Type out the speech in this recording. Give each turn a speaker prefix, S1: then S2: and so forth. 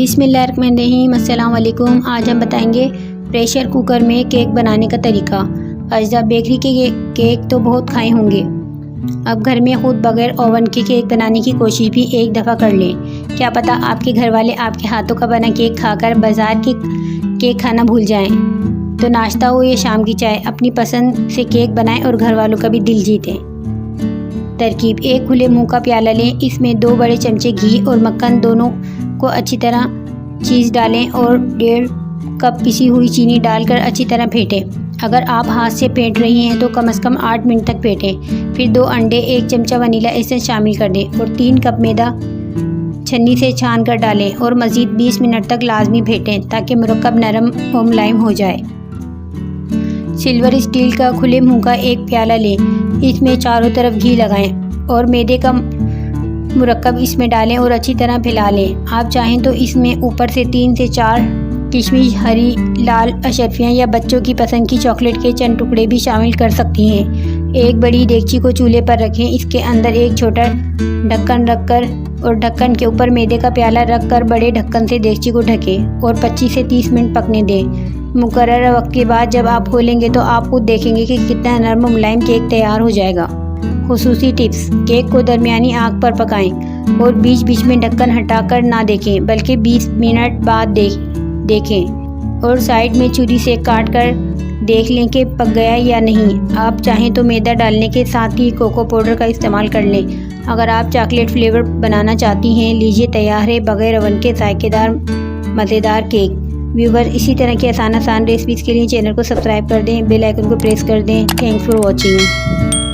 S1: बिस्मिल्लाहिर्रहमानिर्रहीम, अस्सलाम वालेकुम। आज हम बताएंगे प्रेशर कुकर में केक बनाने का तरीका। अज्जा बेकरी के केक तो बहुत खाए होंगे, अब घर में खुद बगैर ओवन के केक बनाने की कोशिश भी एक दफ़ा कर लें। क्या पता आपके घर वाले आपके हाथों का बना केक खाकर बाज़ार के केक खाना भूल जाएं। तो नाश्ता हो या शाम की चाय, अपनी पसंद से केक बनाएं और घर वालों का भी दिल जीतें। तरकीब: एक खुले मुंह का प्याला लें, इसमें 2 बड़े चमचे घी और मक्खन दोनों को अच्छी तरह चीज़ डालें और 1.5 कप पिसी हुई चीनी डालकर अच्छी तरह फेंटें। अगर आप हाथ से फेंट रही हैं तो कम से कम 8 मिनट तक फेंटें। फिर 2 अंडे, 1 चमचा वनीला एसेंस शामिल कर दें और 3 कप मैदा छन्नी से छान कर डालें और मज़ीद 20 मिनट तक लाजमी फेंटें ताकि मुरक्कब नरम और मुलायम हो जाए। सिल्वर स्टील का खुले मुंह का एक प्याला लें, इसमें चारों तरफ घी लगाएं और मैदे का मुरक्कब इसमें डालें और अच्छी तरह फैला लें। आप चाहें तो इसमें ऊपर से 3 से 4 किशमिश, हरी लाल अशरफियाँ या बच्चों की पसंद की चॉकलेट के चंद टुकड़े भी शामिल कर सकती हैं। एक बड़ी देगची को चूल्हे पर रखें, इसके अंदर एक छोटा ढक्कन रखकर और ढक्कन के ऊपर मैदे का प्याला रखकर बड़े ढक्कन से देगची को ढकें और 25 से 30 मिनट पकने दें। मुकर्रर वक्त के बाद जब आप खोलेंगे तो आप खुद देखेंगे कि कितना नरम और मुलायम केक तैयार हो जाएगा। खुसूसी टिप्स: केक को दरमियानी आंच पर पकाएं और बीच बीच में ढक्कन हटाकर ना देखें, बल्कि 20 मिनट बाद देखें और साइड में छुरी से काट कर देख लें कि पक गया या नहीं। आप चाहें तो मैदा डालने के साथ ही कोको पाउडर का इस्तेमाल कर लें। अगर आप चॉकलेट फ्लेवर बनाना चाहती हैं, लीजिए तैयार है बगैर ओवन के जायकेदार मज़ेदार केक। व्यूवर, इसी तरह की आसान रेसिपीज़ के लिए चैनल को सब्सक्राइब कर दें, बेल आइकन को प्रेस कर दें। Thanks for watching.